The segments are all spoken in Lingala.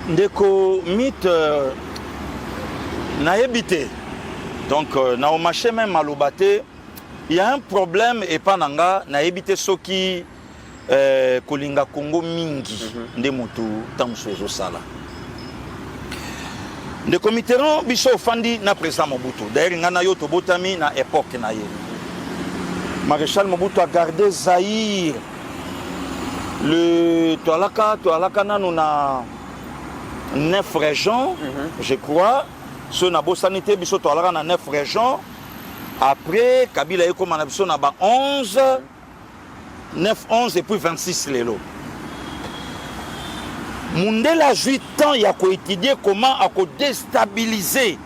Ndeko mythe n'a habité. Donc na au marché même à l'obaté, il y a un problème et pas nanga n'a habité ce qui kolinga Congo mingi nde mutu tamsozo sala. Ndeko Mitterrand biso fandi na président Mobutu. D'ailleurs ngana yo to botami na époque na ye. Maréchal Mobutu a gardé Zaïre. Le Toalaka nanu na 9 régions, je crois. Ce nabo sanité biso Toalaka na 9 régions. Après Kabila eko manabiso na ba 11 9 11 et puis 26 lelo. Mundela 8 ans il a étudié comment à déstabiliser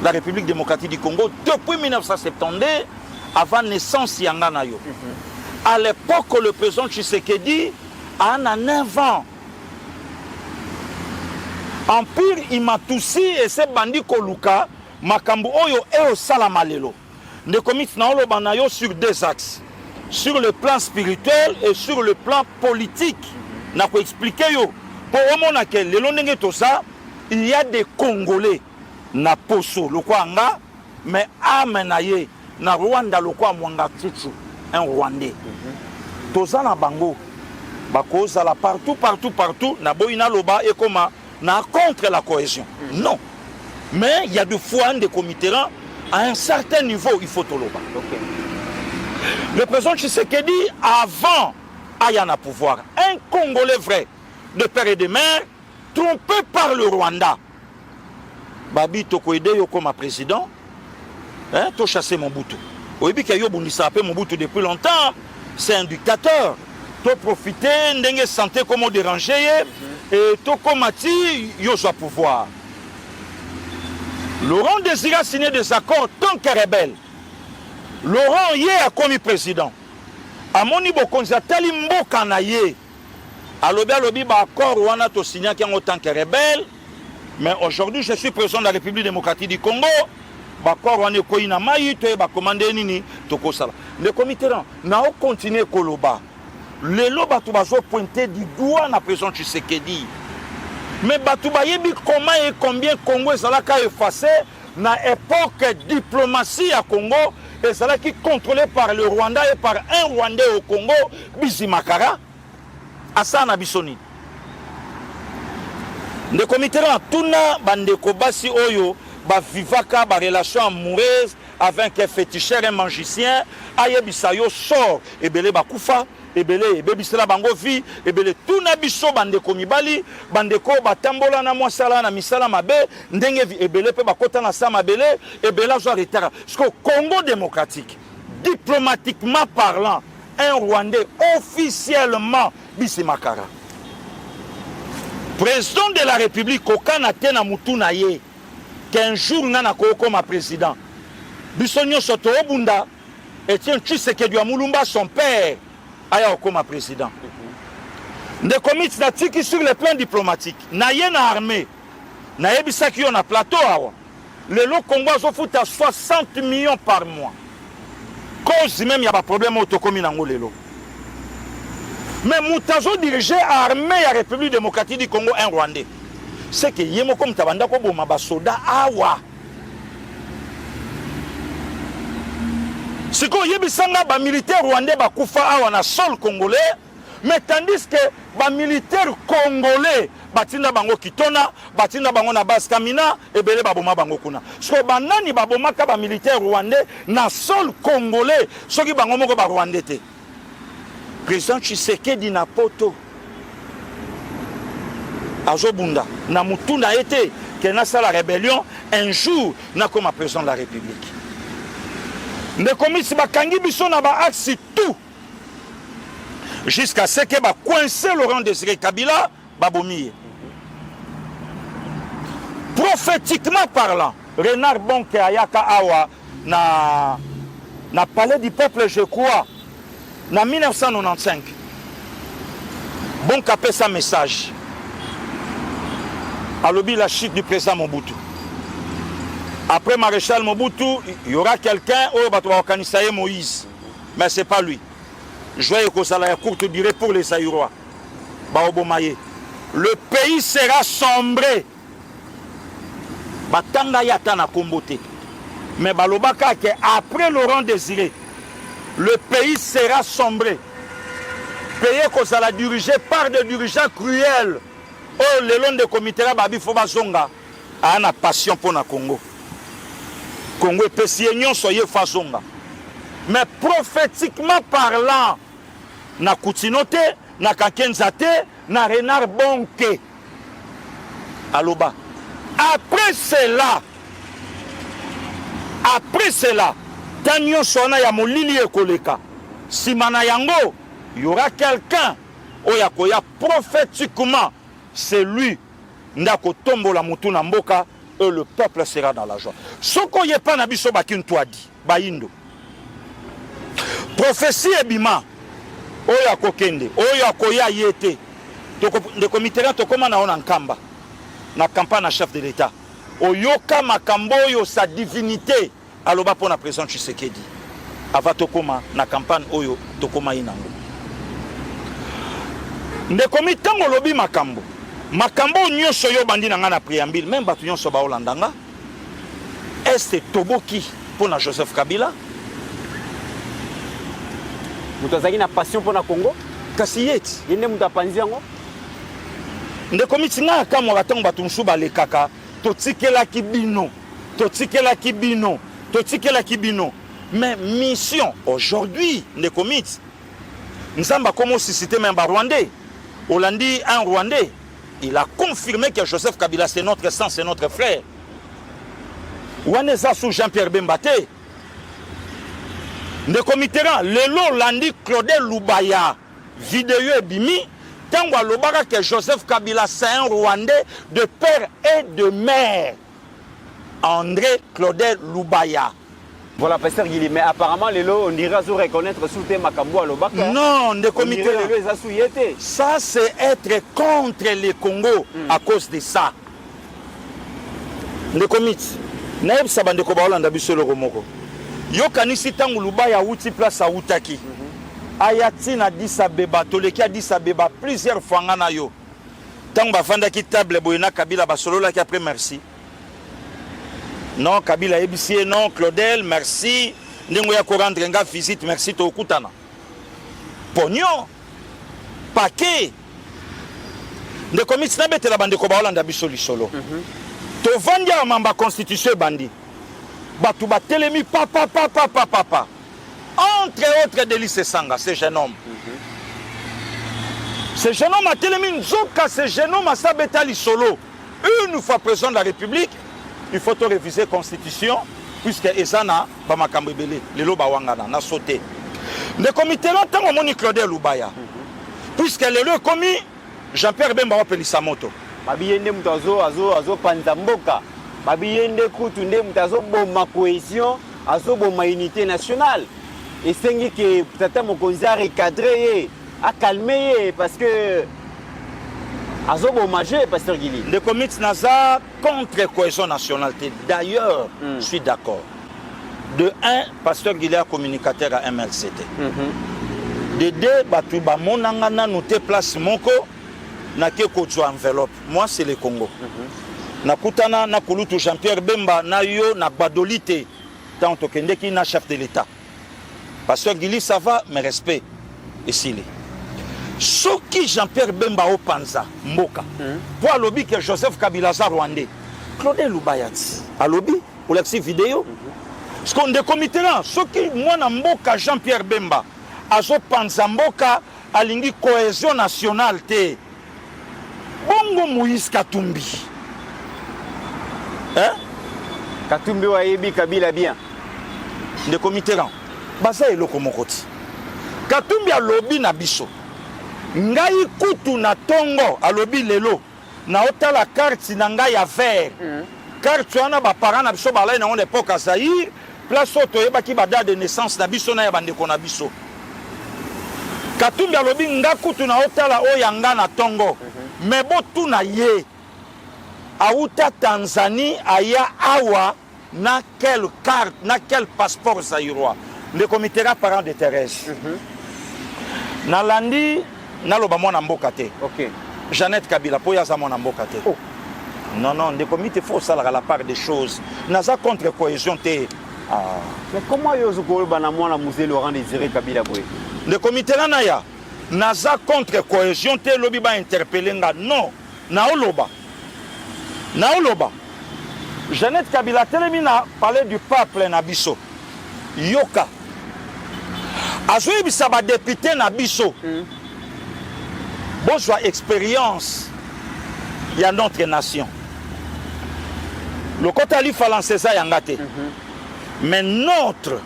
la République démocratique du Congo depuis 1972 avant naissance Yangana yo. À l'époque, le président Tshisekedi a 9 ans. Empire Imatusi et ses bandits Koluka, Makambu Oyo et Osalamalelo. Ne commis na banayo sur 2 axes. Sur le plan spirituel et sur le plan politique. N'a pas expliqué yo. Pour au moment que le tout ça, il y a des Congolais na poso le quoi nga, mais amenaye na Rwanda le quoi mwanga tchitchu. Un Rwandais. Toza na bango. Bakoza la partout. Na boina loba et comment na contre la cohésion. Non. Mais il y a des fois des comités à un certain niveau, il faut toloba. Le président Tshisekedi, avant Ayana pouvoir, un Congolais vrai, de père et de mère, trompé par le Rwanda. Babi Tokoide yo comme président, hein, to chassé Mobutu. Oui, bien qu'il y a eu Mobutu depuis longtemps, c'est un dictateur. Tu profiter, n'engue santé comme déranger, et tu comati, yo soit pouvoir. Laurent désira signer des accords tant que rebelle. Laurent y a commis président. A moni bokonza tali mboka na ye. Alobi ba accord wana to signer qui en tant que rebelle. Mais aujourd'hui, je suis président de la République démocratique du Congo. Bakor wane ko ina mai to ba commander nini to ko sala. Le comité na o continuer koloba. Le loba to bazo pointer du doigt na président Tshisekedi. Mais batu ba yebi comment et combien Congo ezala ka effacé na époque diplomatie à Congo et cela qui contrôlé par le Rwanda et par un Rwandais au Congo Bizimakara Asana Bisoni. Le comité tuna bandeko basi oyo ba vivaka ba relation amoureuse avec un féticheur et magicien ayebisa yo sort ebele bakufa ebele ebebisela bango vie ebele tuna biso bandeko mibali bandeko batambola na mwasala na misala mabe ndenge ebele pe bakota na sa mabele ebela zo retard parce que Congo démocratique diplomatiquement parlant un Rwandais officiellement Bizimakara président de la République kokana tena mutuna ye qu'un jour nana comme président Bissonio Soto Obunda et tiens Tshisekedi Mulumba son père aya comme président. Des comités natifs sur le plan diplomatique na ye na armée na yebisa ki on a plateau awa le lo Congo zo fout à 60 millions par mois cause même il y a pas problème autocomi nango lelo mais mutazo diriger armée ya République démocratique du Congo un Rwandais. C'est que yemo comme tabanda ko boma ba soda awa. C'est que yebisanga ba militaire rwandais ba kufa awa na sol congolais, mais tandis que ba militaire congolais batinda bango kitona, batinda bango na base Kamina et belé ba boma bango kuna. So ba nani ba boma ka ba militaire rwandais na sol congolais, soki bango moko ba rwandais te. Président Tshisekedi na poto Azobunda, na mutuna été que na sa la rébellion un jour na comme président de la République. Ne commis bakangi biso na ba axe tout jusqu'à ce que ba coincer Laurent Désiré Kabila babomi. Prophétiquement parlant, Renard Bonke Ayaka Awa na palais du peuple je crois en 1995. Bonke a fait sa message. À l'objet la chute du président Mobutu. Après Maréchal Mobutu, il y aura quelqu'un qui va organiser Moïse. Mais ce n'est pas lui. Je vais que ça la courte durée pour les Aïrois. Baobomaye. le pays sera sombré. Batanga yata na kombote. Mais balobaka que après Laurent Désiré, le pays sera sombré. Pays qu'on sera dirigé par des dirigeants cruels. Oh, le long de comité là, babi foba zonga. A na passion pour na Congo. Congo est pessignon soyez fazonga. Mais prophétiquement parlant, na Koutinote, na Kakenzate, na Renard Bonke. Aloba. Après cela, Tanyo Sona ya molili ekoleka. Simana yango, il y aura quelqu'un oyakoya prophétiquement, c'est lui. Ndako tombo la mutu na mboka et le peuple sera dans la joie. Soko yepa na biso bakin toadi, bayindo. Prophétie ebima, oya kokende, oya koya yete. De comité to koma na ona nkamba. Na campagne na chef de l'État. Oyoka makambo yo sa divinité aloba pour na président Tshisekedi. Ava tokoma na campagne oyo tokoma inango. Nde comité ngolobi makambo. Makambo nyonso yo bandi na nga na préambule même batu nyonso ba olandanga. Est toboki pour na Joseph Kabila. Mutazaki na passion pour na Congo. Kasi yeti yende mutapanzi yango. Nde komiti nga kama batango batu nsu balekaka totikela kibino mais mission aujourd'hui nde komiti nzamba comme suscité même ba Rwandais Hollandi un Rwandais il a confirmé que Joseph Kabila c'est notre sang c'est notre frère waneza sous Jean-Pierre Bembaté nde komiti lelo Hollandi Claudel Lubaya vidéo ebimi Tango alobaka que Joseph Kabila c'est un Rwandais de père et de mère. André Claudel Lubaya. Voilà, pasteur Guili, mais apparemment, on ira se reconnaître sous tes Makambo à l'Obaka. Non, de comité. Ça, c'est être contre les Congo à cause de ça. Le comité. Naïb Sabande Kobaolanda Bissolo Romoko. Yo kanisi tango Lubaya outi place à Outaki. Ayati na Addis Abeba, toleki Addis Abeba plusieurs fois ngana yo. Tango bafanda ki table boyena Kabila basolola ki après merci. Non Kabila ebisi non Claudel merci. Ndengo ya ko rendre nga visite merci to okutana. Pognon. Paquet. De komiti na betela bande ko baolanda biso lisolo. To vandia mamba constitution bandi. Batu batelemi papa. Entre autres délices Sanga, ce jeune homme. Ce jeune homme a tellement Nzoka, ce jeune homme a sabetali solo. Une fois président de la République, il faut réviser la Constitution, puisque Ezana, Bamakambebele, les loba wangana, n'a sauté. Le comité longtemps, on moni Claudel Lubaya. Puisque le lieu commis, Jean-Pierre Bemba Pelisamoto. Babiyende mutazo, azo panzamboka. Babiyende kutunde mutazo boma cohésion, azo boma unité nationale. Et c'est que peut-être mon conseil a recadré, a calmé, parce que Azobo majeur, pasteur Guili. Le comité NASA contre la cohésion nationale. D'ailleurs, je suis d'accord. De un, pasteur Guili est communicateur à MLCT. De deux, Batouba Monangana nous te place Moko, na ke kojo enveloppe. Moi, c'est le Congo. Nakutana, na Kulutu Jean-Pierre Bemba, na yo, na Badolite, tant que qui na chef de l'État. Pasteur Guili, ça va, mes respects. Ici, ce qui Jean-Pierre Bemba au Panza, Mboka, pour lobby que Joseph Kabila Rwandais, Claudel Lubayati, à lobby, pour la vidéo. Ce qu'on est comité là, ce qui, moi, Mboka Jean-Pierre Bemba, à ce Panza Mboka, à l'ingi cohésion nationale, te. Bongo Moïse Katumbi. Hein? Katumbi wa yebi Kabila bien. Le comité là. Basa eloko mokoti. Katumbi a lobby na biso. Ngai kutu na tongo a lobby lelo. Na ota la carte na ngai ya vert. Carte wana ba parents na biso balai na on époque Zaïre, place auto yeba ki ba date de naissance na biso na ya bandeko na biso. Katumbi a lobby nga kutu na ota la oya nga na tongo. Mais bo tu na ye. Auta Tanzanie aya awa na quelle carte, na quel passeport zaïrois. Le comité là parent de Thérèse. Nalandi naloba mwana mboka te. OK. Jeannette Kabila po ya za mwana mboka te. Oh. Non non, ndeko mite faut ça la part des choses. Naza contre cohésion te. Ah. Mais comment yozo ko bana mwana musée Laurent Désiré Kabila boy? Ndeko mite na ya. Naza contre cohésion te lobi ba interpeller nga. Non. Na oloba. Jeannette Kabila telemina parler du peuple na biso. Yoka. Azoui bisa ba député na biso. Bonjour expérience. Il y a notre nation. Le côté ali falan César yangate. Mais notre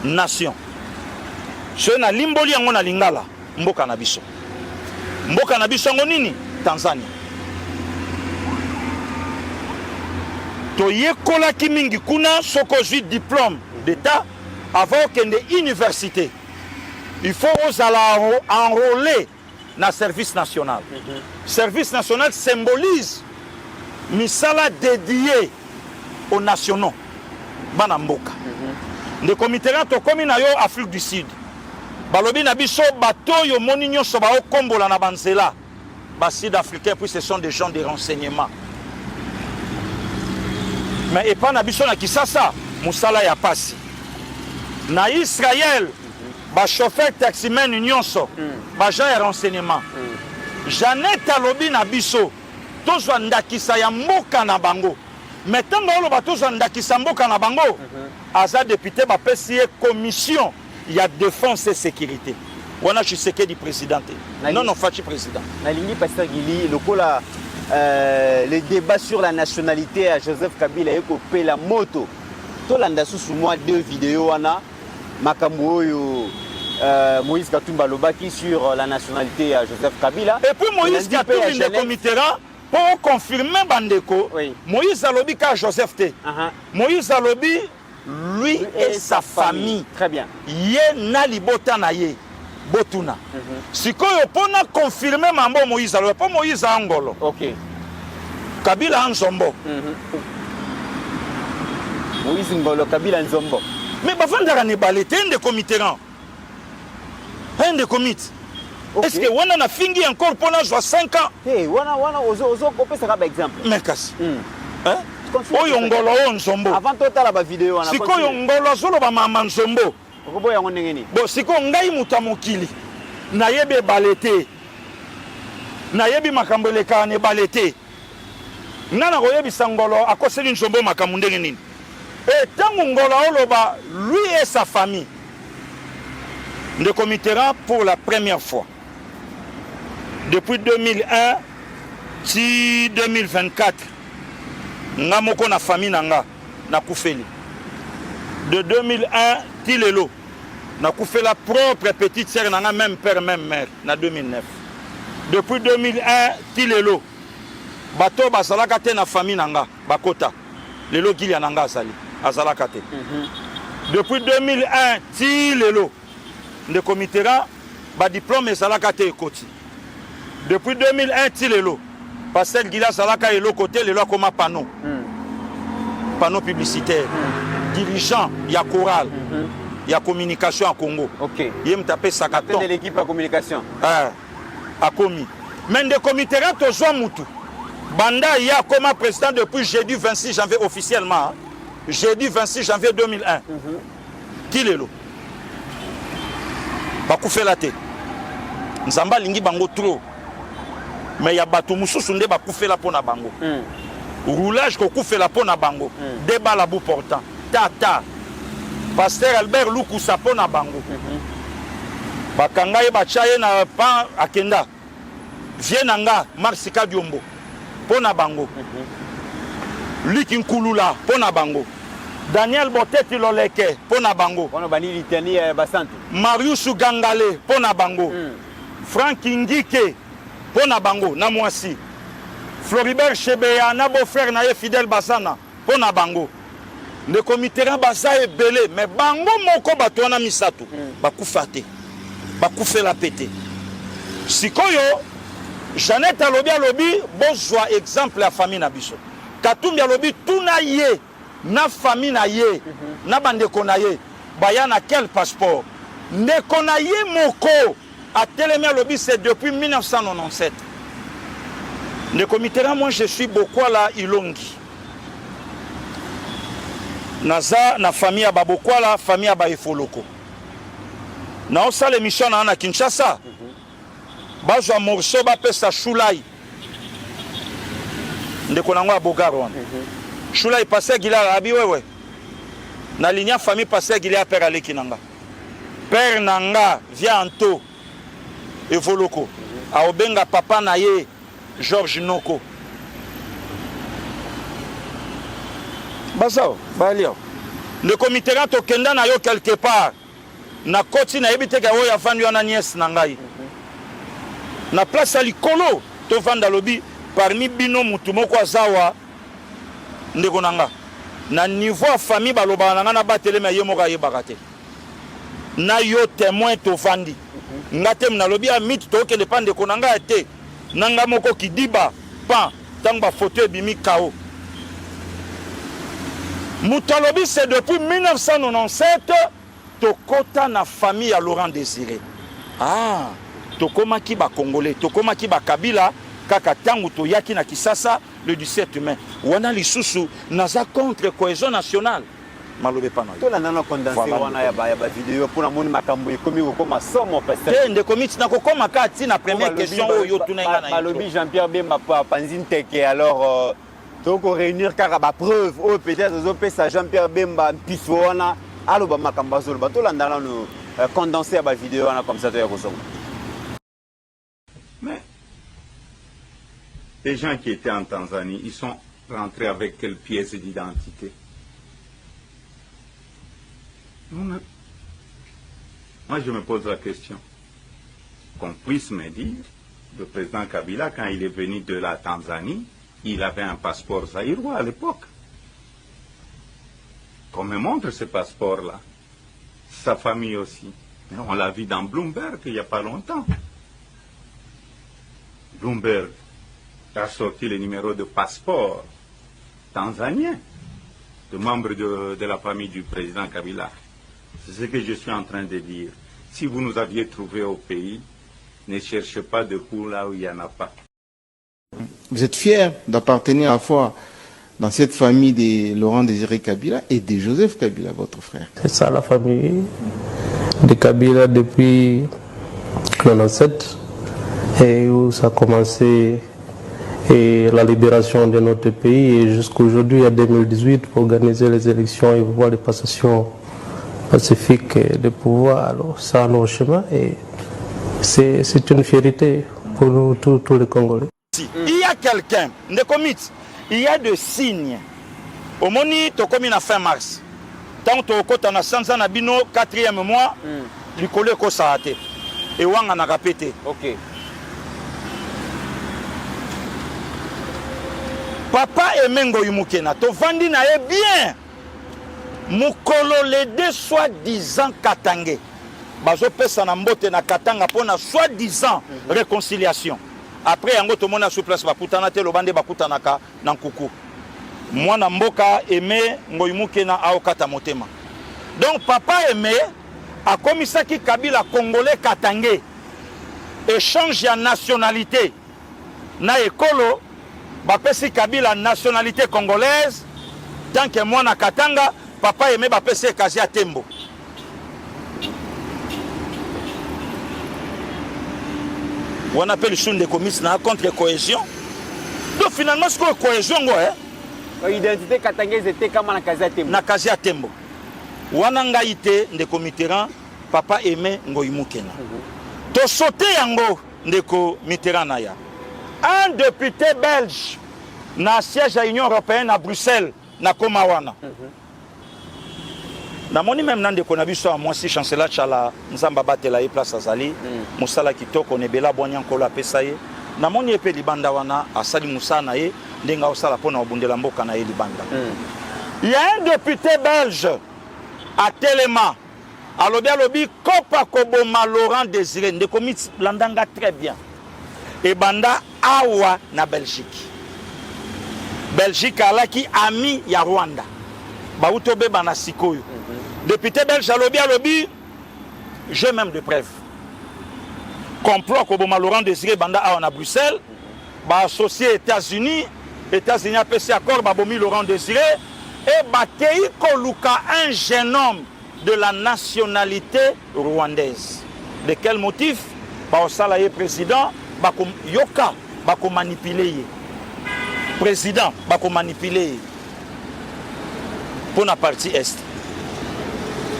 nation. Ce na limboli yango na lingala mboka na biso. Mboka na biso ngo nini? Tanzanie. To yekola ki mingi kuna soko zui diplôme d'état avant kende université. Il faut enrôler dans le service national. Service national symbolise misala dédié aux nationaux. Banamboka. Le comité to komi na yo Afrique du Sud. Balobi na biso bato yo moni nyonso ba okombola na banzela. Ba sud-africains puis ce sont des gens de renseignement. Mais et pas na biso na Kisasa, musala ya pasi. Na Israël, ba chauffeur taximan nyonso, ba gens ya renseignement. Jeannette alobi na biso, tozwa ndakisa ya mboka na bango. Mais tant que ba tozwa ndakisa mboka na bango, aza député ba pesi commission ya défense et sécurité. Wana chiseke du président. Non non fachi président. Na lingi pasteur Gili lokola le débat sur la nationalité à Joseph Kabila eko pe la moto. Tolanda sous moi 2 vidéos wana makambo oyo Moïse Katumba lobaki sur la nationalité à Joseph Kabila. Et puis Moïse Katumba le comité pour confirmer bandeko. Oui. Moïse alobi ka Joseph T. Moïse alobi lui et sa famille. Très bien. Ye na libota na ye botuna. Sikoyo pona confirmer mambo Moïse alobi po Moïse angolo. OK. Kabila Nzombo. Moïse Ngolo Kabila Nzombo. Mais bavandara ne balete un de comité rang. Un de comité. Okay. Est-ce que wana na fingi encore pour 5 ans? Hey, wana ozo kopé ça comme exemple. Mais kasi. Hein? Oyo Ngolo Nzombo. Avant tota la ba vidéo wana. Siko yo Ngolo zolo ba mama Nzombo. Okoboya ngengeni. Bon siko ngai mutamokili. Na yebe balete. Na yebi makambo leka ne balete. Nana koyebisa Ngolo akoseli Nzombo makambo ndenge nini? Et tant Ngolo oloba lui et sa famille le comité pour la première fois depuis 2001 si 2024 nga moko na famille nanga na kufeli de 2001 tilelo na kufela propre petite sœur nanga même père même mère na 2009 depuis 2001 tilelo bato basalaka te na famille nanga bakota lelo gilia nanga azalaka te depuis 2001 tilelo le comité ba diplôme ezalaka te ekoti depuis 2001 tilelo pasteur Gila salaka elo côté lelo comme panneau panneau publicitaire dirigeant ya chorale ya communication à Congo. OK. Yem tapé sakaton de l'équipe à communication. A commis. Mais le comité tozo mutu banda ya comme président depuis jeudi 26 janvier officiellement. Jeudi 26 janvier 2001. Tilelo. Bakufela te. Nzamba lingi bango trop. Mais ya bato mususu nde bakufela pona bango. Roulage ko kufela pona bango. Débat la bout portant. Tata. Pasteur Albert Luku sapona bango. Bakanga ye bachaye na pa akenda. Vienanga Marsika Diombo. Pona bango. Likinkulula pona bango. Daniel Boteti Loleke pona bango. Pona bani litani basante. Marius Gangale pona bango. Frank Ngike pona bango na mwasi. Floribert Chebeya na beau frère na ye Fidel Basana pona bango. Le comité basa est belé mais bango moko bato na misato bakufa te. Bakufela pété. Sikoyo Jeannette alobi bozwa exemple la famille na biso. Katumbi alobi tuna ye na famille na ye na bande konaye baya na quel passeport ndeko na ye moko à Télémé lobby, c'est depuis 1997. Le comité, moi je suis Bokwala Ilongi. Naza na famille à Babokwala, famille à Baefoloko. Na osa l'émission na Kinshasa. Bazwa morceau ba pesa Shulai. Ndeko nango abogaro. Shulai passé gila abi wewe. Na ligne famille passé gila père Aleki nanga. Père nanga Vianto Evoloko. A obenga papa na ye Georges Noko. Bazao, balio. Le comité to kenda na yo quelque part. Na koti na ebite ga oya vandu na nièce na ngai. Na place à likolo to vanda lobi parmi bino mutu moko azawa ndeko nanga. Na niveau famille baloba nanga na batele me ye moko ayebaka te. Na yo témoin to vandi. Ngate na lobi a mit to ke dépendre ko nanga te. Nanga moko kidiba pan tanga photo bimi kao. Moutalobi, c'est depuis 1997, Tokota na famille à Laurent Désiré. Ah, Tokoma ki ba Congolais, Tokoma ki ba Kabila, kaka tangu to yaki na Kisasa le 17 mai. Wana lisusu naza contre cohésion nationale. Malobe pana. To la nana condensé wana ya ba vidéo pour na moni makambo ekomi ko masomo pesa. Tende komiti na kokoma kati na première question oyo tunenga na. Malobi Jean-Pierre Bemba pa Panzine Teke alors donc on réunir car ba preuve ou peut-être aux opérations Jean-Pierre Bemba Pissoana allo ba makamba zolo ba to landana no condenser ba vidéo wana comme ça to ya kosoma. Mais les gens qui étaient en Tanzanie, ils sont rentrés avec quelle pièce d'identité? Moi je me pose la question. Qu'on puisse me dire, le président Kabila, quand il est venu de la Tanzanie, il avait un passeport zaïrois à l'époque. Qu'on me montre ce passeport-là. Sa famille aussi. Mais on l'a vu dans Bloomberg il n'y a pas longtemps. Bloomberg a sorti le numéro de passeport tanzanien de membres de la famille du président Kabila. C'est ce que je suis en train de dire. Si vous nous aviez trouvé au pays, ne cherchez pas de coups là où il n'y en a pas. Vous êtes fiers d'appartenir à la fois dans cette famille de Laurent Désiré Kabila et de Joseph Kabila, votre frère. C'est ça la famille de Kabila depuis 1997 et où ça a commencé et la libération de notre pays et jusqu'à aujourd'hui, en 2018, pour organiser les élections et voir les passations pacifiques de pouvoir. Alors ça a nos chemins et c'est une fierté pour nous tous les Congolais. Il y a quelqu'un, il y a des signes. Au moni, tu comme à fin mars. Tant que tu as 100 ans, 4e mois, tu connais que ça a été. Et on a répété. Ok. Papa Emengo Yumukena, tu vandi na e bien. Mukolo les deux soi-disant Katangé. Bazo pesa na mbote na Katanga pour na soi-disant réconciliation. Après, yango to mona sur place bakutana te lobande bakutanaka na nkuku. Mwana mboka aimé ngoyimuke na aokata motema. Donc papa aimé a komisaki Kabila congolais katangé. Échange ya nationalité. Na ekolo bapesi Kabila nationalité congolaise tant que mwana katanga papa aimé bapesi kazi ya tembo. On appelle le son de commissaire contre cohésion. Donc finalement, ce que cohésion, identité katangese était comme na kazi ya tembo. Na kazi ya tembo. Wananga ite de committeran papa aimé ngoyimukena. To sauté yango ndeko Mitterrand ya. Un député belge na siège à l'Union européenne à Bruxelles na komawana. Na moni même nande ko na biso a moi si chancelier chala nzamba batela e place azali musala kitoko nebela bwanyanko la pesa ye na moni epe libanda wana asali musana ye ndenga osala pona obundela mboka na ye libanda. Il y a un député belge à Téléma alobi kopa koboma Laurent Désiré ndeko mit landanga très bien et banda awa na Belgique. Belgique alaki ami ya Rwanda bauto beba na sikoyo. Député belge alobi, j'ai même des preuves. complot koboma Laurent Désiré Banda à Bruxelles, ba associé États-Unis a passé accord babomi Laurent Désiré et bakei koluka un jeune homme de la nationalité rwandaise. De quel motif? Ba osala ye président, bako yoka, bako manipuler ye. Président, bako manipuler pour la partie est.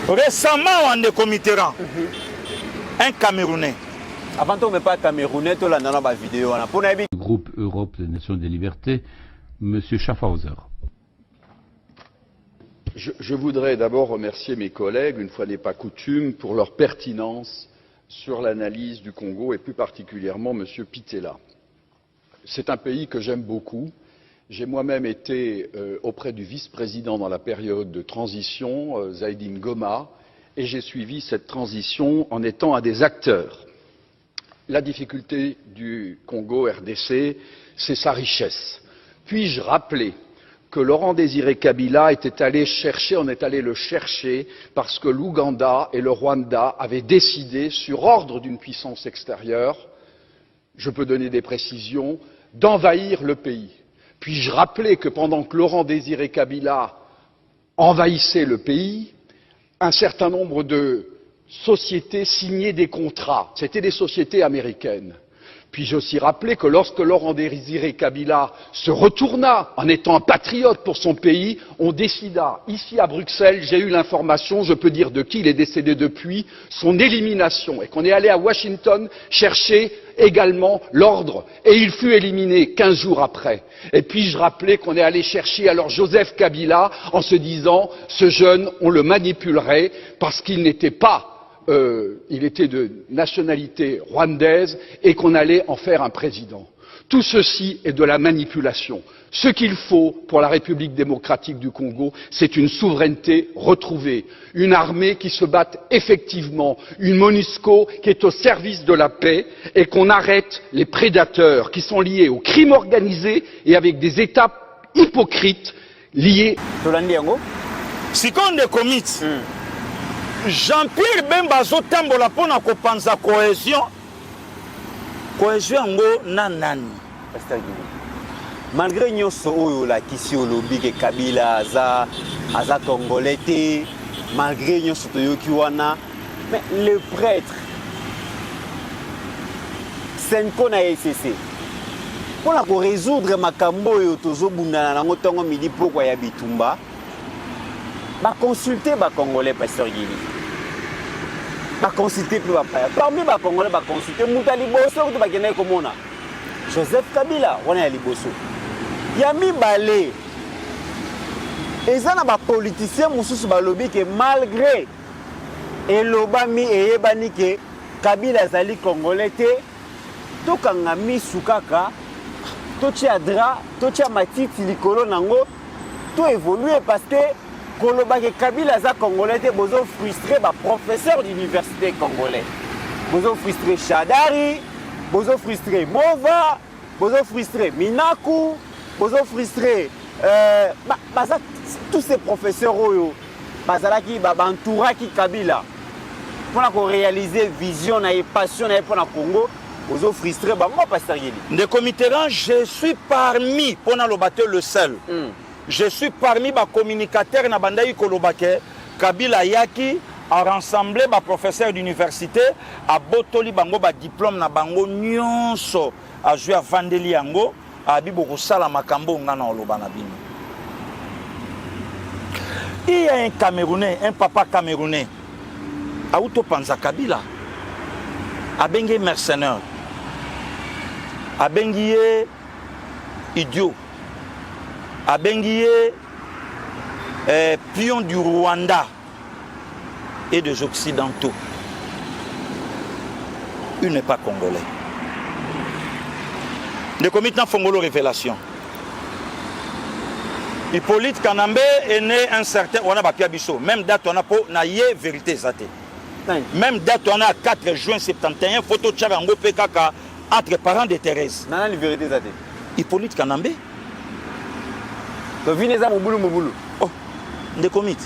Récemment, on est comité un Camerounais. Avant tout, mais pas Camerounais, tout là dans la vidéo. Le groupe Europe des Nations des Libertés, M. Schaffhauser. Je voudrais d'abord remercier mes collègues, une fois n'est pas coutume, pour leur pertinence sur l'analyse du Congo et plus particulièrement M. Pitela. C'est un pays que j'aime beaucoup. J'ai moi-même été auprès du vice-président dans la période de transition, Zaïdine Goma, et j'ai suivi cette transition en étant un des acteurs. La difficulté du Congo RDC, c'est sa richesse. Puis-je rappeler que Laurent Désiré Kabila on est allé le chercher parce que l'Ouganda et le Rwanda avaient décidé, sur ordre d'une puissance extérieure, je peux donner des précisions, d'envahir le pays. Puis-je rappeler que pendant que Laurent Désiré Kabila envahissait le pays, un certain nombre de sociétés signaient des contrats. C'était des sociétés américaines. Puis-je aussi rappeler que lorsque Laurent Désiré Kabila se retourna en étant un patriote pour son pays, on décida, ici à Bruxelles, j'ai eu l'information, je peux dire de qui il est décédé depuis, son élimination, et qu'on est allé à Washington chercher également l'ordre, et il fut éliminé 15 jours après. Et puis-je rappeler qu'on est allé chercher alors Joseph Kabila en se disant, ce jeune, on le manipulerait parce qu'il n'était pas il était de nationalité rwandaise et qu'on allait en faire un président. Tout ceci est de la manipulation. Ce qu'il faut pour la République démocratique du Congo, c'est une souveraineté retrouvée, une armée qui se batte effectivement, une MONUSCO qui est au service de la paix et qu'on arrête les prédateurs qui sont liés au crime organisé et avec des États hypocrites liés. Jean-Pierre Bemba azotambola mpona kopanza cohésion yango na nani? Malgré nyonso oyo lakisi olobi ke Kabila aza congolais te, malgré nyonso toyoki wana, mais le prêtre Senko na ECC mpona korésoudre makambo oyo tozobundana nango ntongo midi pokwa ya bitumba baconsulte bacongolais pasteur Gili baconsulte mpe bapaya parmi bacongolais baconsulte moto ya liboso kutu bakendaki komona Joseph Kabila wana ya liboso ya mibale eza na bapoliticien mosusu balobi ke malgré elobami eyebani ke Kabila azali congolais te tokanga misu kaka totia dra totia matiti likolo nango to évoluer parce que kolobaki Kabila za congolais te bozo frustré ba professeur d'université congolais bozo frustré Chadari bozo frustré Mova bozo frustré Minaku bozo frustré tous ces professeurs oyo bazalaki bantouraki Kabila pour ko réaliser vision na et passion na pour na Congo bozo frustré bango pasteur Yeli de comité je suis parmi pour na lobateur le seul je suis parmi les communicateurs na bandayi kolobake Kabila yaki a rassemblé les professeurs d'université a botoli bango ba diplôme na bango nyonso a joué à Vandeli yango a bibo kosala makambo ngana olobana bino. Il y a un Camerounais, un papa camerounais a auto panza Kabila a bengi mercenaire a bengi idiot a bengi pion du Rwanda et des Occidentaux. Il n'est pas congolais. Le comité Fongolo Révélation. Hippolyte Kanambe est né un certain... On a Bapia Bisso. Même date, on a pour naïe vérité zate. Même date, on a 4 juin 71. Photo de Charango PKK entre parents de Thérèse. Nana la vérité zate. Hippolyte Kanambe. To vineza mobulu. Oh, de comité.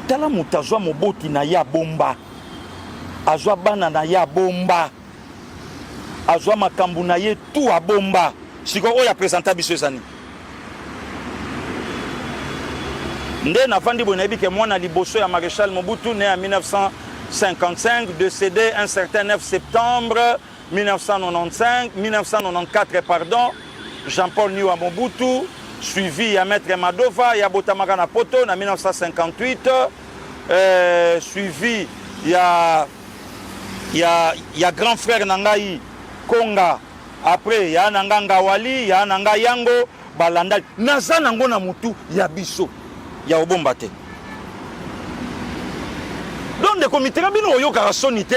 Tala mutazwa moboti na ya bomba. Azwa bana na ya bomba. azwa makambo na ye tout abomba sikoyo oyo apresenta biso ezani nde navandi boye nayebi ke mwana liboso ya maréchal Mobutu né en 1955 décédé un certain 9 septembre 1994 pardon Jean-Paul Niwa Mobutu suivi ya maître Madova ya botamaka na poto en 1958 suivi ya grand frère nangai Konga après ya nanga Ngawali ya nanga Yango balandali naza nango na mutu ya biso ya obomba te donc de comité bino oyoka sonité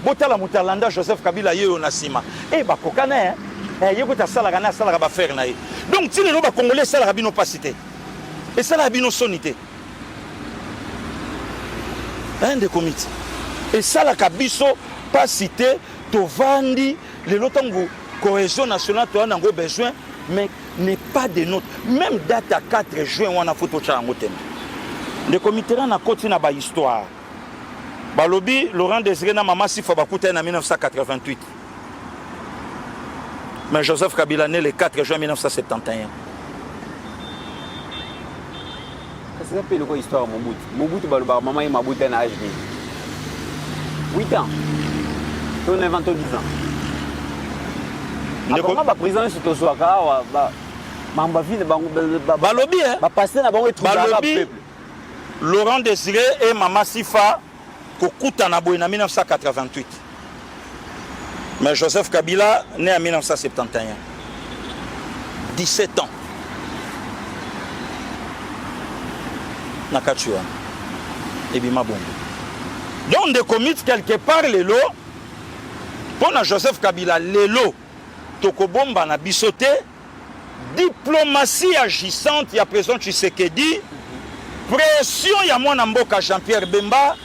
botala mutalanda Joseph Kabila yeyo na sima bakokana yekota salaka na salaka ba faire na ye donc tine no ba congolais salaka bino pasité et salaka bino sonité de comité et salaka biso pasité to vandi le lotango cohésion nationale to nango besoin mais n'est pas de notre même date à 4 juin on a photo chango tema de comité na koti na ba histoire balobi Laurent Désiré na Mama Sifa bakuta en 1988 mais Joseph Kabila né le 4 juin 1971 c'est appelé quoi histoire Mobutu Mobutu baloba maman et Mabuta na âge 8 ans on a 22 ans ndeko ba président surtout soaka ba mamba vile balobi ba passer na bango etrouver peuple Laurent Désiré et Mama Sifa kokuta na boye na 1988 mais Joseph Kabila né en 1971 17 ans na kachua et bima bongo donc de commit quelque part lelo pour Joseph Kabila lelo tokobomba na bisoté diplomatie agissante ya président Tshisekedi pression ya mwana mboka Jean-Pierre Bemba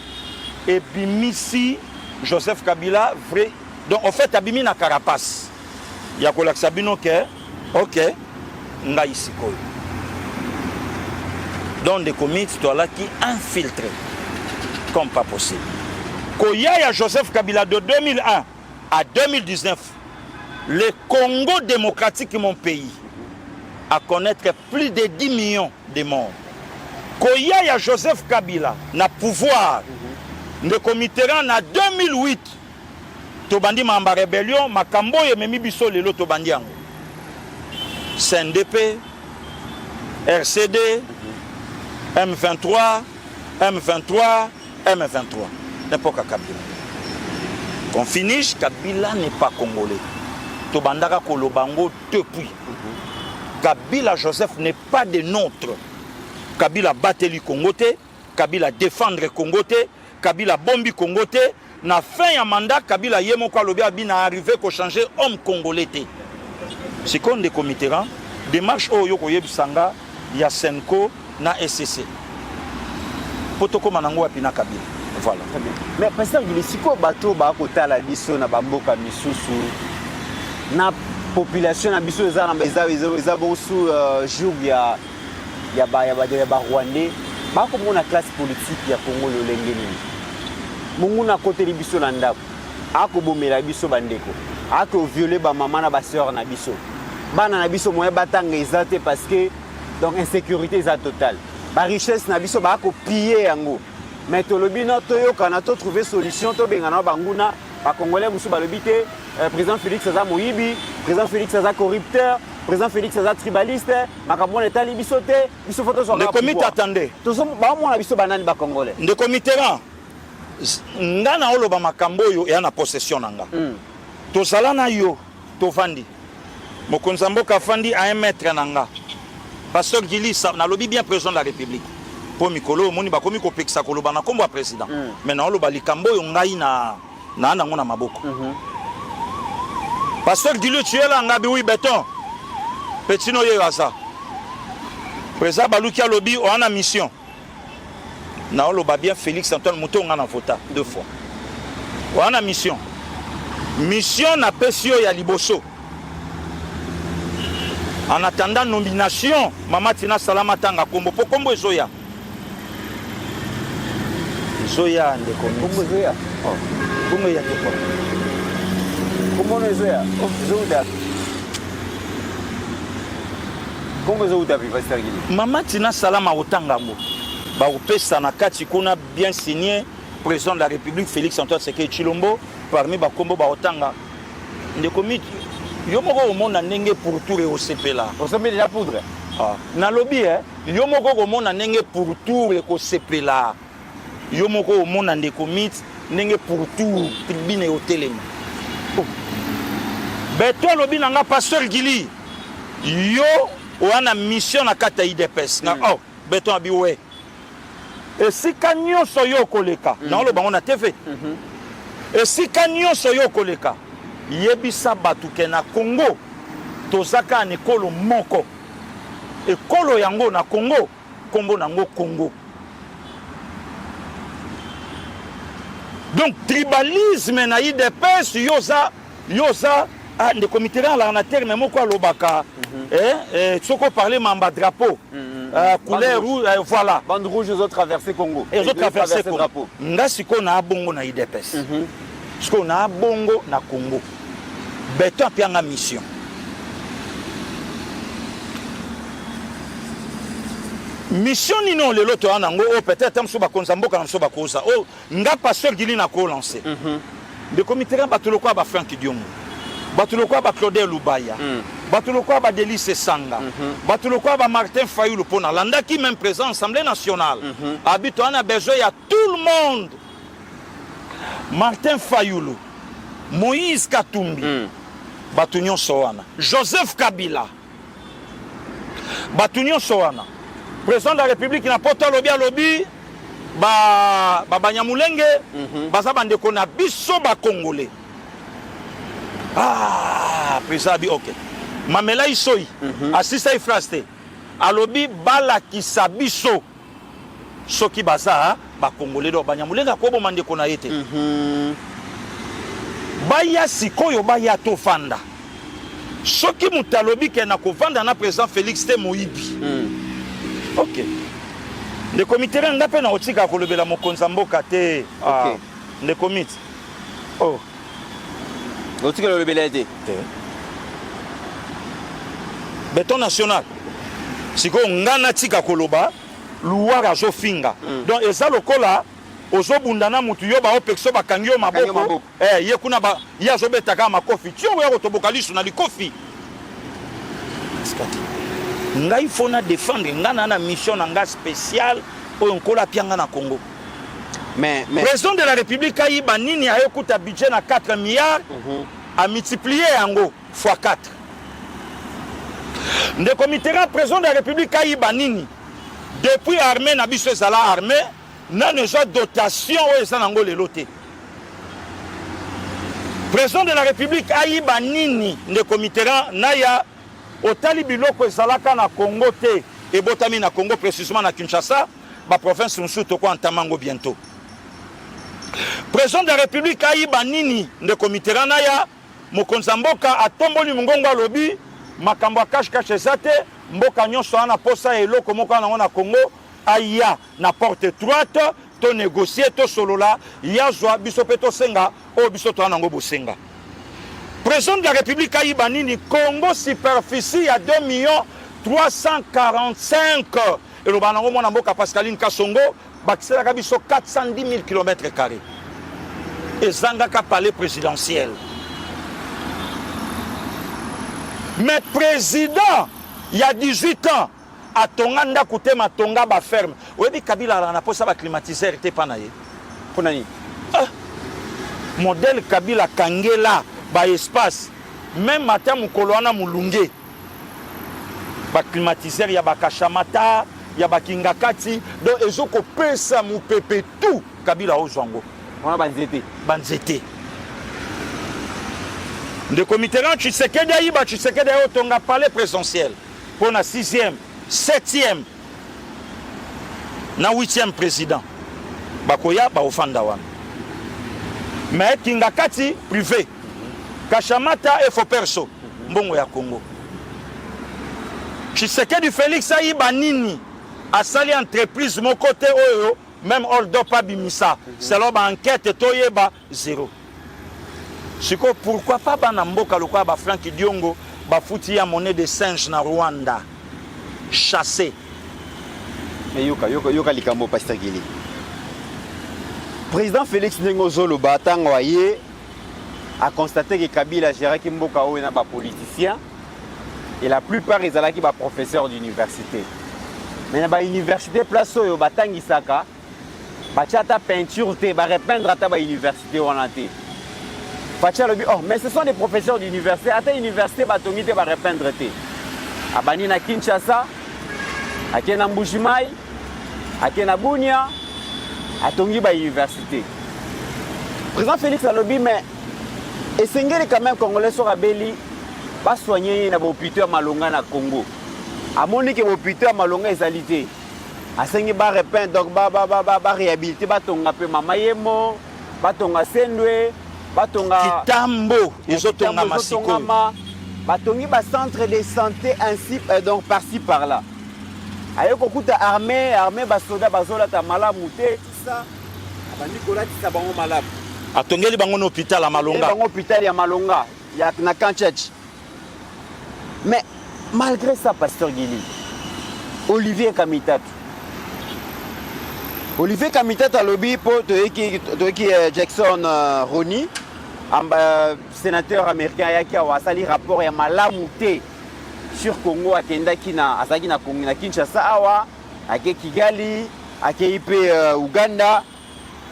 et bimisi Joseph Kabila vrai donc en fait abimi na carapace ya kolakisa bino ke ok ngai sikoyo donc des comités toi qui infiltré comme pas possible koya ya Joseph Kabila de 2001 à 2019 le Congo démocratique mon pays à connaître plus de 10 millions de morts koya ya Joseph Kabila na pouvoir de comité na 2008 tobandi mamba rébellion makambo yememi biso lelo tobandi yango CNDP RCD M23 n'importe Kabila qu'on finisse Kabila n'est pas congolais tobandaka kolobango depuis Kabila Joseph n'est pas de nôtre Kabila bateli Congo te Kabila défendre Congo te Kabila bombi Congo te na fin ya mandat Kabila yemo kwa lobi abina arrivé ko changer homme congolais te c'est comme des comités démarche oyo ko yebisanga ya Senko na SCC potoko manango apina Kabila voilà mais pasteur il siko bato ba kotala biso na bamboka misusu na population na biso eza bon sous jour ya Rwandais ba ko mona classe politique ya Congo le lengeni munguna côté biso na ndako ako bomela biso bandeko ako violer ba maman na ba sœur na biso bana na biso moye batanga ezate parce que donc insécurité est totale ba richesse na biso ba ko piller yango mais to lobi no to yo kana to trouver solution to bengana banguna ba congolais musu ba lobi te président Félix Aza moyibi président Félix Aza corrupteur président Félix Aza tribaliste makambo na tali biso te biso photo so le comité attendait to so ba mo na biso banani ba congolais le comité ngana oloba makambo yo ya na possession nanga tozala na yo tovandi mokonzi mboka fandi à 1 mètre nanga pasteur Gili na lobi bien président de la République pour mikolo moni ba komi ko pekisa koloba na kombo ya président mais na oloba likambo yo ngai na nango na maboko pasteur Gili tuela ngabi oui béton petino yo asa président baluki alobi o ana mission na oloba bien Félix Antoine Moutonga na vota 2 fois wana mission na pesio ya liboso en attendant nomination Mama Tina Salama tanga kombo po kombo ezoya ndeko kombo ezoya kombo ya te Comment on est Comment vous avez Pasteur Guili? Mama Tina Salama Otangambo. Ba opesa na kati kuna bien signé président de la République Félix Antoine Tshisekedi Tshilombo parmi ba kombo ba otanga. Ndeko miti yo moko omona ndenge pour tour et au CPLA. On se met de la poudre. Ah, na lobby yo moko omona ndenge pour tour et au CPLA. Yo moko omona ndeko miti ndenge pour tour tribune au telema. Beto lobby nanga Pasteur Guili. Yo wana mission na kata IDPS. Na oh beto abi we. Et si kanyo soyo koleka na lo bango na TV. Et si kanyo soyo koleka yebisa batuke na Congo tozaka na ekolo moko. Ekolo yango na Congo kombo nango Congo. Donc tribalisme na IDPS yoza des comités là na terme moko alobaka soko parler mamba drapeau couleur rouge voilà bande rouge ils ont traversé Congo et ils ont traversé Congo nga siko na bongo na IDPS siko na bongo na Congo beto apianga mission mission nino lelo to anango peut-être mso ba konzamboka na mso ba koza nga Pasteur Guili na ko lancer de comité ba tuloko ba Frank Diongo batuloko ba Claude Lubaya batuloko ba Delice Sanga batuloko ba Martin Fayulu pona landa qui même présent Assemblée nationale habito on a besoin ya tout le monde Martin Fayulu Moïse Katumbi batunyo soana Joseph Kabila batunyo soana président de la République na poto lobby ba Banyamulenge baza bandeko na biso ba Congolais. Ah, président bi ok. Mamela isoi assista ifraste. Alobi bala kisabiso. Soki baza ba Congolais do Banyamulenga ko bo mandeko na yete. Baya sikoyo baya to fanda. Soki mutalobi ke na kovanda na président Félix te Moyibi. OK. Le comité ngape na otika kolobela mokonza mboka te. Ah, le comité. Oh. Otika kolobela te. Béton national. Siko ngana tika koloba luwara zo finga. Donc eza lokola ozo bundana mutu yo ba opexo ba kangyo maboko. Ye kuna ba ya zo betaka makofi. Tio we rotoboka lisu na likofi. Ngai fona défendre ngana na mission nga spéciale oyo nkola pianga na Congo. Mais président de la République ayiba nini ayokuta budget na 4 milliards a multiplier yango fois 4. Le comité président de la République ayiba nini depuis armée na biso ezala armée na nezo dotation oyo eza nango lelo te. Président de la République ayiba nini le comité na ya otali biloko ezalaka na Congo te et botami na Congo précisément na Kinshasa ba province musu to ko antamango bientôt. Président de la République ayiba nini de comité na ya mokonza mboka atomboli mungongo alobi makambo cache ezate mboka nyonso ana posa eloko moko na Congo aya na porte étroite to négocier to solola yazwa biso peto senga o biso to anango bosenga. Président de la République ayiba nini Congo superficie à 2 345 et le banango mona mboka Pascaline Kasongo bakisela biso 410 000 km². Et zangaka palais présidentiel. Mais président il y a 18 ans à Tonganda koute matonga ba ferme. Oyebi Kabila na posa ba climatiseur te panaye. Ponani. Modèle Kabila kangela ba espace même matin mukolo wana mulunge ba climatiseur ya ba kashamata ya ba kingakati donc ezoko pesa mu pepe tout Kabila ozwango on a banzete de comité là Tshisekedi ayiba Tshisekedi otonga palais présidentiel pour na 6e 7e na 8e président bakoya ba ofanda wana mais kingakati privé Kashamata et faux perso mbongo ya Congo. Tshisekedi Félix ayiba nini asali entreprise mon côté oyo même hold up bimisa selon ba enquête toyeba 0. Siko pourquoi pas bana mboka lokwa ba Frank Diongo ba fouti ya monnaie de singe na Rwanda chassé. Mais yoka likambo Pasteur Gili. Président Félix Ndengozolo Batango Aye a constaté que Kabila gérait Mboka ou na ba politicien et la plupart ils allaient qui ba professeurs d'université. Mais na ba université place oyo batangi saka ba chata peinture te ba repeindre ta ba université wanate. Facha lobi oh mais ce sont des professeurs d'université ata université batongi te ba repeindre te. Abani na Kinshasa, ake na Mbujimayi, ake na Bunia, atongi ba université. Président Félix alobi mais esengeli quand même congolais sur abeli ba soigner na hôpital Malonga na Congo. Amoni ke hôpital Malonga ezalité. Asengi ba repeindre donc ba réhabiliter ba tonga pe mama yemo, ba tonga Sendwe, ba tonga Kitambo, ezotonga masiko. Batongi ba centre de santé ainsi donc par-ci par-là. Ayo kokuta armée ba soda bazola ta malamu te tout ça. Abandi kola tisa bango malamu. Atongeli bango na hôpital à Malonga. Bango hôpital ya Malonga, ya na Kanchech. Mais malgré ça Pasteur Gili, Olivier Kamitatu alobi po toeki Jackson Roni sénateur américain yaki awasali rapport ya malamu te sur Congo akendaki na azaki na Congo na Kinshasa awa ake Kigali ake ipe Uganda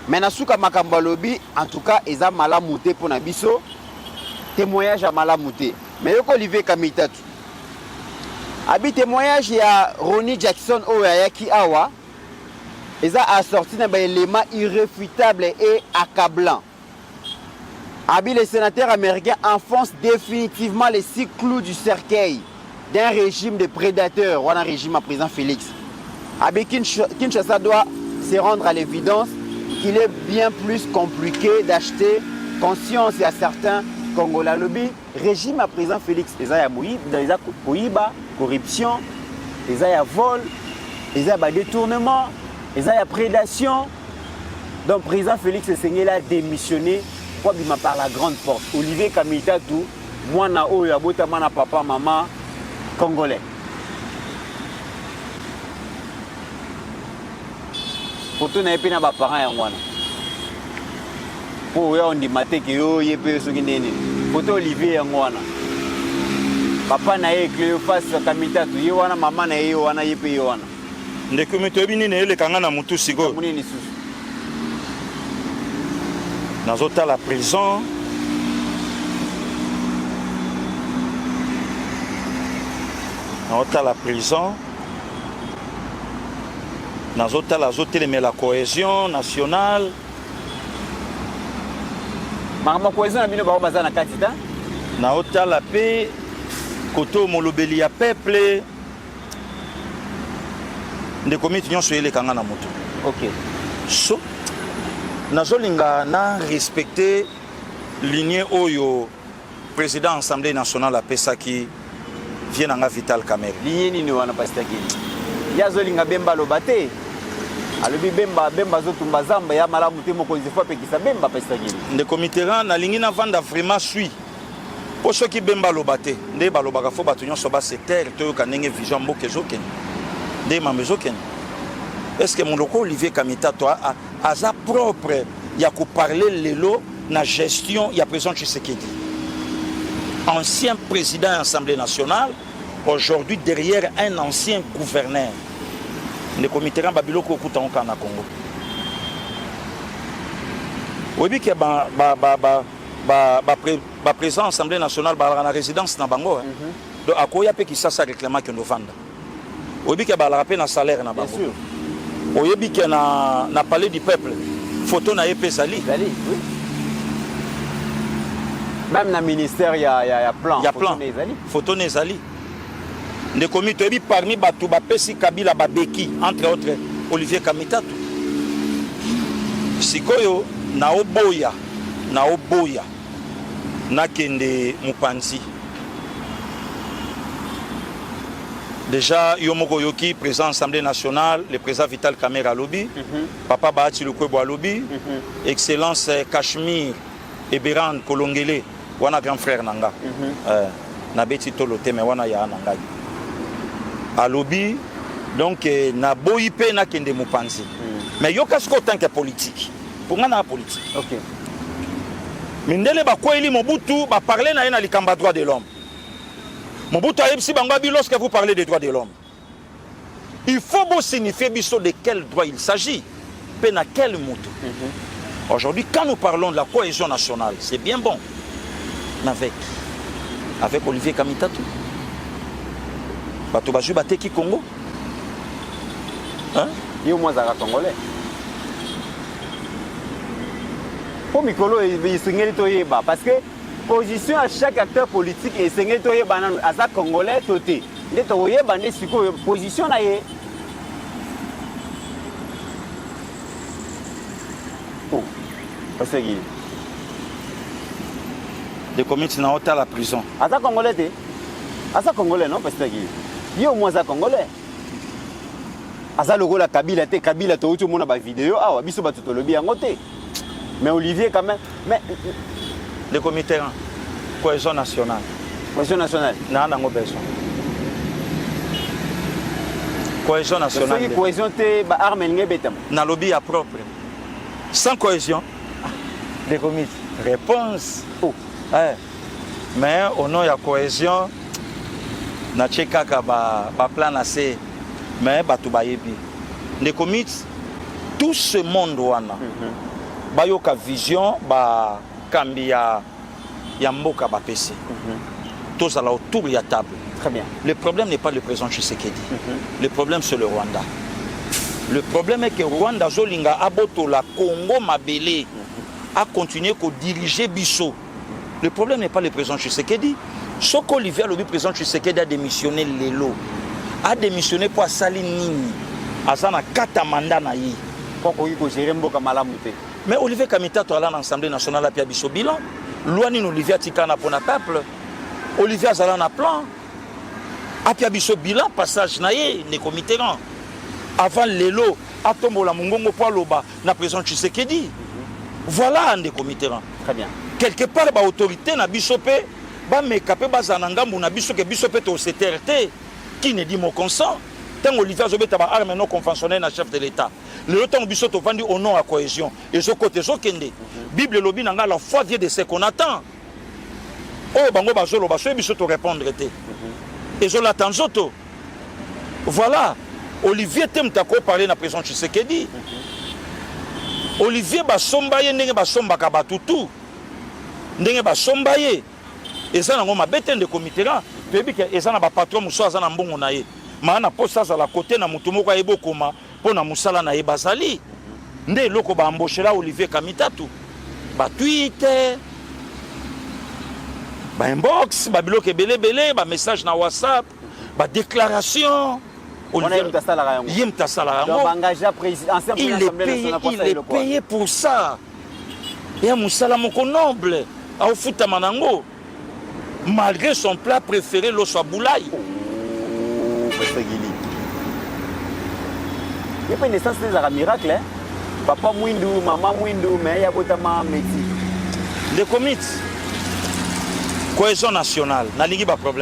mais na suka makambo lobi en tout cas eza malamu te pona biso témoignage ya malamu te mais yoko Olivier Kamitatu abi témoignage ya Ronnie Jackson oya yaki awa eza assorti na ba élément irréfutable et accablant. Abi les sénateurs américains enfoncent définitivement les 6 clous du cercueil d'un régime de prédateurs ou un régime à président Félix. Abi Kinshasa doit se rendre à l'évidence qu'il est bien plus compliqué d'acheter conscience à certains Congolais. Lobby régime à président Félix, ils ont corruption, ils ont vol, ils ont détournement, ils ont prédation. Donc président Félix Tshisekedi a démissionné. Quoi bima par la grande force. Olivier Kamitatu, moi na oyo abota mana papa maman congolais. Photo na epina ba parents ya ngwana. Po yo ndi mateke yo yepe soki nene. Photo Olivier ya ngwana. Papa na ye Cléophas Kamitatu ye wana mama na ye wana yepe yo wana. Ndeko mitobi nini ele kanga na mutu siko. Munini susu. Dans la prison, dans la prison, dans la cohésion nationale. Ma cohésion na bino ba baza na katita. Na la paix, koto molobeli ya peuple. Ndeko miti nyonso ele kanga na mutu. OK. So nazolinga na respecter lignée oyo président Assemblée nationale a pesaki vient nga Vital Kamerhe. Lignée nini wana Pasteur Gili. Ya zolinga bemba lobate. Alobi bemba zotumba zamba ya malamu te mokonzi fo pekisa bemba Pasteur Gili. Ndeko Mitterrand na lingi na vanda vraiment suis. Po soki bemba lobate nde balobaka fo bato nyonso ba se terre to ka ndenge vision mboka ezokende. Nde mamezokende. Est-ce que mon loco Olivier Kamitatu a sa propre il y a parler lelo na gestion il y a président Tshisekedi. Ancien président de l'Assemblée nationale, aujourd'hui derrière un ancien gouverneur. Le comité Babiloko okuta onka na Congo. Oui que président de l'Assemblée nationale ba na résidence na bango. Donc akoya pe ki ça réclama que nous vendre. Oui que ba la rappel na salaire na bango. Bien sûr. Oyebi ke na palais du peuple photo na EP Zali oui. Même na ministère il y a plan photo nezali ndeko mito ebi parmi bato bapesi Kabila babeki entre autres Olivier Kamitatu sikoyo na oboya nakende mupanzi. Déjà, Yomoko Yoki, président de l'Assemblée nationale, le président Vital Kamerhe à lobby, Papa Bahati Lukwebo à lobby, Excellence Cachemire Eberan Kolongele wana grand frère nanga na beti tolo te mais wana ya nanga alobi donc na boyi pe na kende mopanzi mais yo kasko tant que politique pour nga na politique OK mindele ba koeli Mobutu ba parler na ina likamba droit de l'homme Mobutu ayebisi bango bi lorsque vous parlez des droits de l'homme il faut vous signifier biso de quel droit il s'agit pe na quel moto. Aujourd'hui, quand nous parlons de la cohésion nationale, c'est bien bon. Avec Olivier Kamitatou. Bato Baju Bateki Congo. Hein? Il y a au moins un Congolais. Pour Mikolo, il s'engage toyeba parce que position à chaque acteur politique et s'engage toyeba à sa Congolais toté. Les toyeba ne c'est quoi position là est. Parce que des comités na hôtel à la prison. À ça Congolais t'es. À ça Congolais non parce que il y a au moins un Congolais. À ça logo la Kabila t'es Kabila tout le monde a ba vidéo ah wa biso ba tout le bien côté. Mais Olivier quand même mais les comités cohésion nationale. Cohésion nationale. Na ngo besoin. Cohésion nationale. C'est cohésion t'es ba arme ngebetam. Na lobby à propre. Sans cohésion des comités. Réponse. Oh. Mais au nom de la cohésion, na tchekaka ba plan assez. Mais batu bayebi. Les comités, tout ce monde wana. Bayoka vision ba kambia ya mboka ba PC. Tous à la autour de la table. Très bien. Le problème n'est pas le président Tshisekedi. Le problème c'est le Rwanda. Le problème est que Rwanda Zolinga aboto la Congo Mabele a continué à diriger Bisso. Le problème n'est pas le président Tshisekedi. Soko Olivier, le président Tshisekedi a démissionné Lelo. A démissionné pour Sali Nini. Azana 4 mandats na yi. Mais Olivier Kamitatou à l'Assemblée nationale a Bisso bilan. Loani Olivier Tikana pour le peuple. Olivier Azala na plan. A Bisso bilan passage na yi ne comité. Avant Lelo, à Tombola Mungongo Poaloba, na président Tshisekedi. Voilà un des comités. Très bien. Quelque part, l'autorité na bisopé, mais capé bazananga muna bisoke bisopé au CTRT, qui ne dit mon consent. Tant Olivier Zobé taba arme non conventionnelle na chef de l'État. Le temps bisoto vendu au nom à cohésion. Et ce côté Zokende. Bible lobby nanga la foi vient de ce qu'on attend. Oh bango bazolo baso bisoto répondre té. Et je l'attends zoto. Voilà. Olivier Temtako parlait na président Tshisekedi. Olivier Basombaye ndenge basombaka batutu. Ndenge basombaye. Eza nango mabete de comité là, pebi ke eza na ba patron muso aza na mbongo na ye. Maana posa za la côté na mutu moko ayebokoma pona musala na ye bazali. Nde loko ba embauchera Olivier Kamitatou. Ba Twitter, ba inbox, ba biloko belé, ba message na WhatsApp, ba déclaration. Il est payé pour ça. Et un moussalamoko noble, à Ofuta Manango, malgré son plat préféré, l'eau soit boulaï. Il n'y a pas une naissance d'un miracle. Papa Mouindou, maman Mouindou, mais il y a Botama Métis. Les comités, cohésion nationale, n'a pas de problème.